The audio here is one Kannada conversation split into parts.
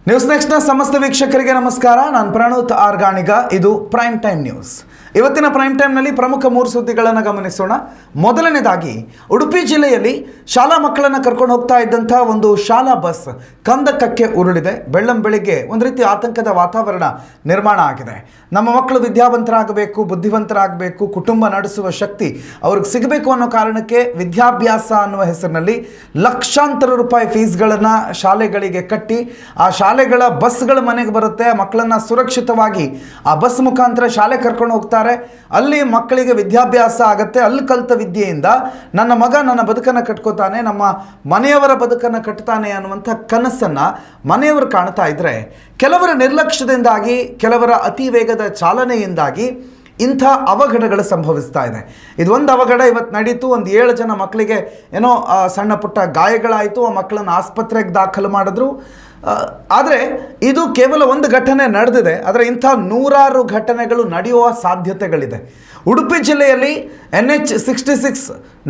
ನ್ಯೂಸ್ ನೆಕ್ಸ್ಟ್ನ ಸಮಸ್ತ ವೀಕ್ಷಕರಿಗೆ ನಮಸ್ಕಾರ. ನಾನು ಪ್ರಣೋತ್ ಆರ್ಗಾಣಿಗ. ಇದು ಪ್ರೈಮ್ ಟೈಮ್ ನ್ಯೂಸ್. ಇವತ್ತಿನ ಪ್ರೈಮ್ ಟೈಮ್ನಲ್ಲಿ ಪ್ರಮುಖ 3 ಸುದ್ದಿಗಳನ್ನು ಗಮನಿಸೋಣ. ಮೊದಲನೇದಾಗಿ, ಉಡುಪಿ ಜಿಲ್ಲೆಯಲ್ಲಿ ಶಾಲಾ ಮಕ್ಕಳನ್ನು ಕರ್ಕೊಂಡು ಹೋಗ್ತಾ ಇದ್ದಂಥ ಒಂದು ಶಾಲಾ ಬಸ್ ಕಂದಕಕ್ಕೆ ಉರುಳಿದೆ. ಬೆಳ್ಳಂಬೆಳಿಗ್ಗೆ ಒಂದು ರೀತಿ ಆತಂಕದ ವಾತಾವರಣ ನಿರ್ಮಾಣ ಆಗಿದೆ. ನಮ್ಮ ಮಕ್ಕಳು ವಿದ್ಯಾವಂತರಾಗಬೇಕು, ಬುದ್ಧಿವಂತರಾಗಬೇಕು, ಕುಟುಂಬ ನಡೆಸುವ ಶಕ್ತಿ ಅವ್ರಿಗೆ ಸಿಗಬೇಕು ಅನ್ನೋ ಕಾರಣಕ್ಕೆ ವಿದ್ಯಾಭ್ಯಾಸ ಅನ್ನುವ ಹೆಸರಿನಲ್ಲಿ ಲಕ್ಷಾಂತರ ರೂಪಾಯಿ ಫೀಸ್ಗಳನ್ನು ಶಾಲೆಗಳಿಗೆ ಕಟ್ಟಿ ಆ ಶಾಲೆಗಳ ಬಸ್ಗಳ ಮನೆಗೆ ಬರುತ್ತೆ. ಮಕ್ಕಳನ್ನು ಸುರಕ್ಷಿತವಾಗಿ ಆ ಬಸ್ ಮುಖಾಂತರ ಶಾಲೆ ಕರ್ಕೊಂಡು ಹೋಗ್ತಾರೆ. ಅಲ್ಲಿ ಮಕ್ಕಳಿಗೆ ವಿದ್ಯಾಭ್ಯಾಸ ಆಗುತ್ತೆ. ಅಲ್ಲಿ ಕಲಿತ ವಿದ್ಯೆಯಿಂದ ನನ್ನ ಮಗ ನನ್ನ ಬದುಕನ್ನು ಕಟ್ಕೋತಾನೆ, ನಮ್ಮ ಮನೆಯವರ ಬದುಕನ್ನು ಕಟ್ತಾನೆ ಅನ್ನುವಂಥ ಕನಸನ್ನು ಮನೆಯವರು ಕಾಣ್ತಾ ಇದ್ರೆ, ಕೆಲವರ ನಿರ್ಲಕ್ಷ್ಯದಿಂದಾಗಿ, ಕೆಲವರ ಅತಿ ವೇಗದ ಚಾಲನೆಯಿಂದಾಗಿ ಇಂಥ ಅವಘಡಗಳು ಸಂಭವಿಸ್ತಾ ಇದೆ. ಇದೊಂದು ಅವಘಡ ಇವತ್ತು ನಡೀತು. ಒಂದು 7 ಜನ ಮಕ್ಕಳಿಗೆ ಏನೋ ಸಣ್ಣ ಪುಟ್ಟ ಗಾಯಗಳಾಯಿತು. ಆ ಮಕ್ಕಳನ್ನು ಆಸ್ಪತ್ರೆಗೆ ದಾಖಲು ಮಾಡಿದ್ರು. ಆದರೆ ಇದು ಕೇವಲ ಒಂದು ಘಟನೆ ನಡೆದಿದೆ. ಆದರೆ ಇಂಥ ನೂರಾರು ಘಟನೆಗಳು ನಡೆಯುವ ಸಾಧ್ಯತೆಗಳಿದೆ. ಉಡುಪಿ ಜಿಲ್ಲೆಯಲ್ಲಿ NH-66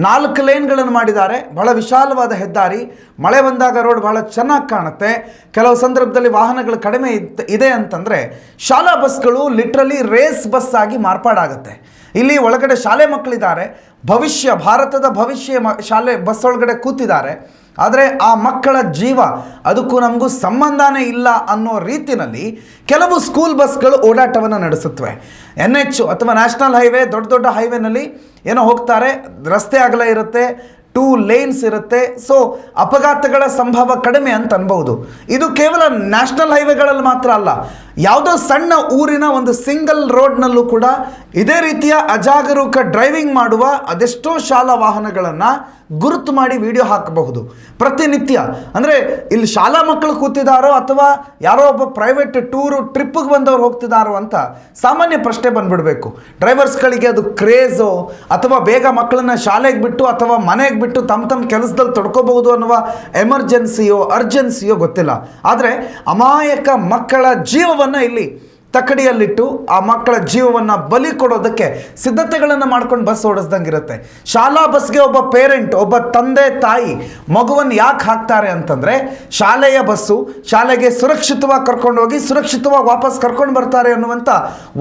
4 ಲೇನ್ಗಳನ್ನು ಮಾಡಿದ್ದಾರೆ. ಬಹಳ ವಿಶಾಲವಾದ ಹೆದ್ದಾರಿ. ಮಳೆ ಬಂದಾಗ ರೋಡ್ ಬಹಳ ಚೆನ್ನಾಗಿ ಕಾಣುತ್ತೆ. ಕೆಲವು ಸಂದರ್ಭದಲ್ಲಿ ವಾಹನಗಳು ಕಡಿಮೆ ಇದೆ ಅಂತಂದರೆ ಶಾಲಾ ಬಸ್ಗಳು ಲಿಟ್ರಲಿ ರೇಸ್ ಬಸ್ ಆಗಿ ಮಾರ್ಪಾಡಾಗುತ್ತೆ. ಇಲ್ಲಿ ಒಳಗಡೆ ಶಾಲೆ ಮಕ್ಕಳಿದ್ದಾರೆ. ಭಾರತದ ಭವಿಷ್ಯ ಶಾಲೆ ಬಸ್ ಒಳಗಡೆ ಕೂತಿದ್ದಾರೆ. ಆದರೆ ಆ ಮಕ್ಕಳ ಜೀವ ಅದಕ್ಕೂ ನಮಗೂ ಸಂಬಂಧನೇ ಇಲ್ಲ ಅನ್ನೋ ರೀತಿಯಲ್ಲಿ ಕೆಲವು ಸ್ಕೂಲ್ ಬಸ್ಗಳು ಓಡಾಟವನ್ನು ನಡೆಸುತ್ತವೆ. NH ಅಥವಾ ನ್ಯಾಷನಲ್ ಹೈವೇ, ದೊಡ್ಡ ದೊಡ್ಡ ಹೈವೇನಲ್ಲಿ ಏನೋ ಹೋಗ್ತಾರೆ. ರಸ್ತೆ ಅಗಲ ಇರುತ್ತೆ, 2 ಲೇನ್ಸ್ ಇರುತ್ತೆ. ಸೊ ಅಪಘಾತಗಳ ಸಂಭವ ಕಡಿಮೆ ಅಂತ ಅನ್ಬೋದು. ಇದು ಕೇವಲ ನ್ಯಾಷನಲ್ ಹೈವೇಗಳಲ್ಲಿ ಮಾತ್ರ ಅಲ್ಲ, ಯಾವುದೋ ಸಣ್ಣ ಊರಿನ ಒಂದು ಸಿಂಗಲ್ ರೋಡ್ನಲ್ಲೂ ಕೂಡ ಇದೇ ರೀತಿಯ ಅಜಾಗರೂಕ ಡ್ರೈವಿಂಗ್ ಮಾಡುವ ಅದೆಷ್ಟೋ ಶಾಲಾ ವಾಹನಗಳನ್ನು ಗುರುತು ಮಾಡಿ ವಿಡಿಯೋ ಹಾಕಬಹುದು ಪ್ರತಿನಿತ್ಯ. ಅಂದರೆ ಇಲ್ಲಿ ಶಾಲಾ ಮಕ್ಕಳು ಕೂತಿದ್ದಾರೋ ಅಥವಾ ಯಾರೋ ಒಬ್ಬ ಪ್ರೈವೇಟ್ ಟ್ರಿಪ್ಪಿಗೆ ಬಂದವರು ಹೋಗ್ತಿದ್ದಾರೋ ಅಂತ ಸಾಮಾನ್ಯ ಪ್ರಶ್ನೆ ಬಂದ್ಬಿಡಬೇಕು. ಡ್ರೈವರ್ಸ್ಗಳಿಗೆ ಅದು ಕ್ರೇಜೋ ಅಥವಾ ಬೇಗ ಮಕ್ಕಳನ್ನ ಶಾಲೆಗೆ ಬಿಟ್ಟು ಅಥವಾ ಮನೆಗೆ ಬಿಟ್ಟು ತಮ್ಮ ಕೆಲಸದಲ್ಲಿ ತೊಡ್ಕೋಬಹುದು ಅನ್ನುವ ಎಮರ್ಜೆನ್ಸಿಯೋ ಅರ್ಜೆನ್ಸಿಯೋ ಗೊತ್ತಿಲ್ಲ. ಆದರೆ ಅಮಾಯಕ ಮಕ್ಕಳ ಜೀವವನ್ನು ಇಲ್ಲಿ ತಕ್ಕಡಿಯಲ್ಲಿಟ್ಟು ಆ ಮಕ್ಕಳ ಜೀವವನ್ನು ಬಲಿ ಕೊಡೋದಕ್ಕೆ ಸಿದ್ಧತೆಗಳನ್ನು ಮಾಡ್ಕೊಂಡು ಬಸ್ ಓಡಿಸ್ದಂಗೆ ಇರುತ್ತೆ. ಶಾಲಾ ಬಸ್ಗೆ ಒಬ್ಬ ಪೇರೆಂಟ್, ಒಬ್ಬ ತಂದೆ ತಾಯಿ ಮಗುವನ್ನು ಯಾಕೆ ಹಾಕ್ತಾರೆ ಅಂತಂದರೆ, ಶಾಲೆಯ ಬಸ್ಸು ಶಾಲೆಗೆ ಸುರಕ್ಷಿತವಾಗಿ ಕರ್ಕೊಂಡು ಹೋಗಿ ಸುರಕ್ಷಿತವಾಗಿ ವಾಪಸ್ ಕರ್ಕೊಂಡು ಬರ್ತಾರೆ ಅನ್ನುವಂಥ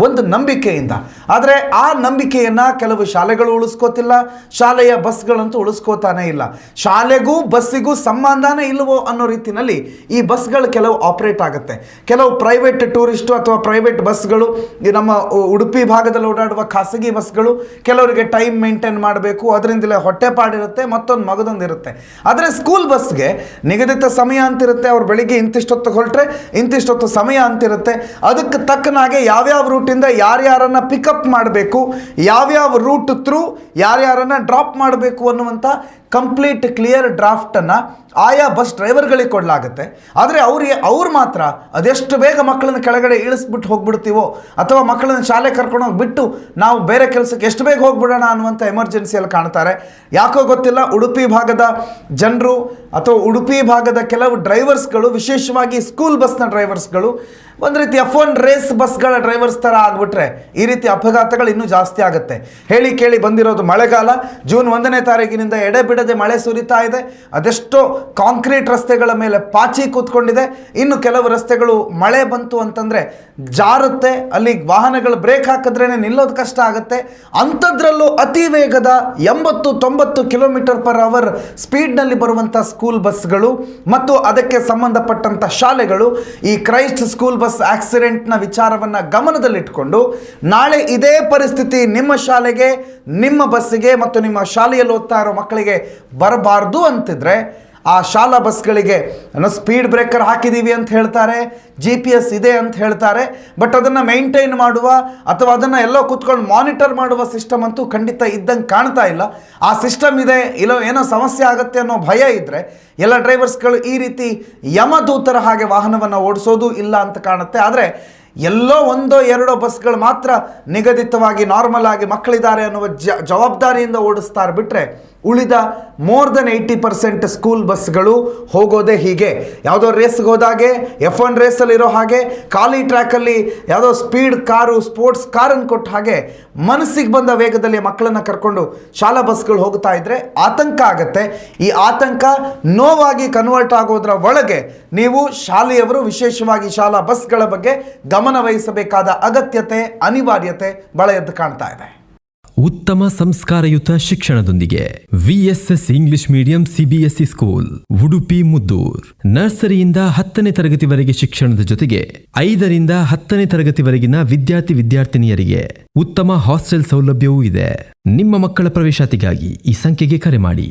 ಒಂದು ನಂಬಿಕೆಯಿಂದ. ಆದರೆ ಆ ನಂಬಿಕೆಯನ್ನು ಕೆಲವು ಶಾಲೆಗಳು ಉಳಿಸ್ಕೋತಿಲ್ಲ, ಶಾಲೆಯ ಬಸ್ಗಳಂತೂ ಉಳಿಸ್ಕೋತಾನೇ ಇಲ್ಲ. ಶಾಲೆಗೂ ಬಸ್ಸಿಗೂ ಸಂಬಂಧನೇ ಇಲ್ಲವೋ ಅನ್ನೋ ರೀತಿಯಲ್ಲಿ ಈ ಬಸ್ಗಳು ಕೆಲವು ಆಪರೇಟ್ ಆಗುತ್ತೆ. ಕೆಲವು ಪ್ರೈವೇಟ್ ಟೂರಿಸ್ಟು ಅಥವಾ ಪ್ರೈವೇಟ್ ಬಸ್ಗಳು, ನಮ್ಮ ಉಡುಪಿ ಭಾಗದಲ್ಲಿ ಓಡಾಡುವ ಖಾಸಗಿ ಬಸ್ಗಳು, ಕೆಲವರಿಗೆ ಟೈಮ್ ಮೇಂಟೈನ್ ಮಾಡಬೇಕು, ಅದರಿಂದಲೇ ಹೊಟ್ಟೆಪಾಡಿರುತ್ತೆ, ಮತ್ತೊಂದು ಮಗದೊಂದಿರುತ್ತೆ. ಆದರೆ ಸ್ಕೂಲ್ ಬಸ್ಗೆ ನಿಗದಿತ ಸಮಯ ಅಂತಿರುತ್ತೆ. ಅವ್ರು ಬೆಳಿಗ್ಗೆ ಇಂತಿಷ್ಟೊತ್ತು ಹೊರಟ್ರೆ ಇಂತಿಷ್ಟೊತ್ತು ಸಮಯ ಅಂತಿರುತ್ತೆ. ಅದಕ್ಕೆ ತಕ್ಕನಾಗೆ ಯಾವ್ಯಾವ ರೂಟಿಂದ ಯಾರ್ಯಾರನ್ನು ಪಿಕಪ್ ಮಾಡಬೇಕು, ಯಾವ್ಯಾವ ರೂಟ್ ಥ್ರೂ ಯಾರ್ಯಾರನ್ನು ಡ್ರಾಪ್ ಮಾಡಬೇಕು ಅನ್ನುವಂಥ ಕಂಪ್ಲೀಟ್ ಕ್ಲಿಯರ್ ಡ್ರಾಫ್ಟನ್ನು ಆಯಾ ಬಸ್ ಡ್ರೈವರ್ಗಳಿಗೆ ಕೊಡಲಾಗುತ್ತೆ. ಆದರೆ ಅವ್ರು ಮಾತ್ರ ಅದೆಷ್ಟು ಬೇಗ ಮಕ್ಕಳನ್ನು ಕೆಳಗಡೆ ಇಳಿಸ್ಬಿಟ್ಟು ಹೋಗ್ಬಿಡ್ತೀವೋ ಅಥವಾ ಮಕ್ಕಳನ್ನು ಶಾಲೆ ಕರ್ಕೊಂಡು ಹೋಗಿಬಿಟ್ಟು ನಾವು ಬೇರೆ ಕೆಲಸಕ್ಕೆ ಎಷ್ಟು ಬೇಗ ಹೋಗ್ಬಿಡೋಣ ಅನ್ನುವಂಥ ಎಮರ್ಜೆನ್ಸಿಯಲ್ಲಿ ಕಾಣ್ತಾರೆ. ಯಾಕೋ ಗೊತ್ತಿಲ್ಲ, ಉಡುಪಿ ಭಾಗದ ಜನರು ಅಥವಾ ಉಡುಪಿ ಭಾಗದ ಕೆಲವು ಡ್ರೈವರ್ಸ್ಗಳು, ವಿಶೇಷವಾಗಿ ಸ್ಕೂಲ್ ಬಸ್ನ ಡ್ರೈವರ್ಸ್ಗಳು ಒಂದು ರೀತಿ F1 ರೇಸ್ ಬಸ್ಗಳ ಡ್ರೈವರ್ಸ್ ಥರ ಆಗಿಬಿಟ್ರೆ ಈ ರೀತಿ ಅಪಘಾತಗಳು ಇನ್ನೂ ಜಾಸ್ತಿ ಆಗುತ್ತೆ. ಹೇಳಿ ಕೇಳಿ ಬಂದಿರೋದು ಮಳೆಗಾಲ. ಜೂನ್ 1ನೇ ತಾರೀಕಿನಿಂದ ಎಡೆಬಿಡದೆ ಮಳೆ ಸುರಿತಾ ಇದೆ. ಅದೆಷ್ಟೋ ಕಾಂಕ್ರೀಟ್ ರಸ್ತೆಗಳ ಮೇಲೆ ಪಾಚಿ ಕೂತ್ಕೊಂಡಿದೆ. ಇನ್ನು ಕೆಲವು ರಸ್ತೆಗಳು ಮಳೆ ಬಂತು ಅಂತಂದರೆ ಜಾರುತ್ತೆ, ಅಲ್ಲಿ ವಾಹನಗಳು ಬ್ರೇಕ್ ಹಾಕಿದ್ರೇ ನಿಲ್ಲೋದು ಕಷ್ಟ ಆಗುತ್ತೆ. ಅಂಥದ್ರಲ್ಲೂ ಅತಿ ವೇಗದ 80-90 km/h ಸ್ಪೀಡ್ನಲ್ಲಿ ಬರುವಂಥ ಸ್ಕೂಲ್ ಬಸ್ಗಳು ಮತ್ತು ಅದಕ್ಕೆ ಸಂಬಂಧಪಟ್ಟಂಥ ಶಾಲೆಗಳು ಈ ಕ್ರೈಸ್ಟ್ ಸ್ಕೂಲ್ ಬಸ್ ಆಕ್ಸಿಡೆಂಟ್ನ ವಿಚಾರವನ್ನು ಗಮನದಲ್ಲಿಟ್ಟುಕೊಂಡು ನಾಳೆ ಇದೇ ಪರಿಸ್ಥಿತಿ ನಿಮ್ಮ ಶಾಲೆಗೆ, ನಿಮ್ಮ ಬಸ್ಸಿಗೆ ಮತ್ತು ನಿಮ್ಮ ಶಾಲೆಯಲ್ಲಿ ಓದ್ತಾ ಇರೋ ಮಕ್ಕಳಿಗೆ ಬರಬಾರ್ದು ಅಂತಿದ್ರೆ ಆ ಶಾಲಾ ಬಸ್ಗಳಿಗೆ ಸ್ಪೀಡ್ ಬ್ರೇಕರ್ ಹಾಕಿದ್ದೀವಿ ಅಂತ ಹೇಳ್ತಾರೆ, GPS ಇದೆ ಅಂತ ಹೇಳ್ತಾರೆ. ಬಟ್ ಅದನ್ನು ಮೇಂಟೈನ್ ಮಾಡುವ ಅಥವಾ ಅದನ್ನು ಎಲ್ಲೋ ಕೂತ್ಕೊಂಡು ಮಾನಿಟರ್ ಮಾಡುವ ಸಿಸ್ಟಮ್ ಅಂತೂ ಖಂಡಿತ ಇದ್ದಂಗೆ ಕಾಣ್ತಾ ಇಲ್ಲ. ಆ ಸಿಸ್ಟಮ್ ಇದೆ, ಇಲ್ಲೋ ಏನೋ ಸಮಸ್ಯೆ ಆಗುತ್ತೆ ಅನ್ನೋ ಭಯ ಇದ್ದರೆ ಎಲ್ಲ ಡ್ರೈವರ್ಸ್ಗಳು ಈ ರೀತಿ ಯಮದೂತರ ಹಾಗೆ ವಾಹನವನ್ನು ಓಡಿಸೋದು ಇಲ್ಲ ಅಂತ ಕಾಣುತ್ತೆ. ಆದರೆ ಎಲ್ಲೋ ಒಂದೋ ಎರಡೋ ಬಸ್ಗಳು ಮಾತ್ರ ನಿಗದಿತವಾಗಿ ನಾರ್ಮಲ್ ಆಗಿ ಮಕ್ಕಳಿದ್ದಾರೆ ಅನ್ನುವ ಜವಾಬ್ದಾರಿಯಿಂದ ಓಡಿಸ್ತಾರೆ ಬಿಟ್ಟರೆ ಉಳಿದ ಮೋರ್ ದೆನ್ 80% ಸ್ಕೂಲ್ ಬಸ್ಗಳು ಹೋಗೋದೇ ಹೀಗೆ. ಯಾವುದೋ ರೇಸ್ಗೆ ಹೋದಾಗೆ F1 ರೇಸಲ್ಲಿರೋ ಹಾಗೆ ಖಾಲಿ ಟ್ರ್ಯಾಕಲ್ಲಿ ಯಾವುದೋ ಸ್ಪೀಡ್ ಕಾರು ಸ್ಪೋರ್ಟ್ಸ್ ಕಾರನ್ನು ಕೊಟ್ಟ ಹಾಗೆ ಮನಸ್ಸಿಗೆ ಬಂದ ವೇಗದಲ್ಲಿ ಮಕ್ಕಳನ್ನು ಕರ್ಕೊಂಡು ಶಾಲಾ ಬಸ್ಗಳು ಹೋಗ್ತಾ ಇದ್ದರೆ ಆತಂಕ ಆಗುತ್ತೆ. ಈ ಆತಂಕ ನೋವಾಗಿ ಕನ್ವರ್ಟ್ ಆಗೋದ್ರ ಒಳಗೆ ನೀವು ಶಾಲೆಯವರು ವಿಶೇಷವಾಗಿ ಶಾಲಾ ಬಸ್ಗಳ ಬಗ್ಗೆ ಗಮನ ವಹಿಸಬೇಕಾದ ಅಗತ್ಯತೆ ಅನಿವಾರ್ಯತೆ ಬಹಳ ಎದ್ದು ಕಾಣ್ತಾ ಇದೆ. ಉತ್ತಮ ಸಂಸ್ಕಾರಯುತ ಶಿಕ್ಷಣದೊಂದಿಗೆ VSS English medium CBSE school Udupi Muddur. ನರ್ಸರಿಯಿಂದ 10ನೇ ತರಗತಿವರೆಗೆ ಶಿಕ್ಷಣದ ಜೊತೆಗೆ 5ರಿಂದ 10ನೇ ತರಗತಿವರೆಗಿನ ವಿದ್ಯಾರ್ಥಿನಿಯರಿಗೆ ಉತ್ತಮ ಹಾಸ್ಟೆಲ್ ಸೌಲಭ್ಯವೂ ಇದೆ. ನಿಮ್ಮ ಮಕ್ಕಳ ಪ್ರವೇಶಾತಿಗಾಗಿ ಈ ಸಂಖ್ಯೆಗೆ ಕರೆ ಮಾಡಿ.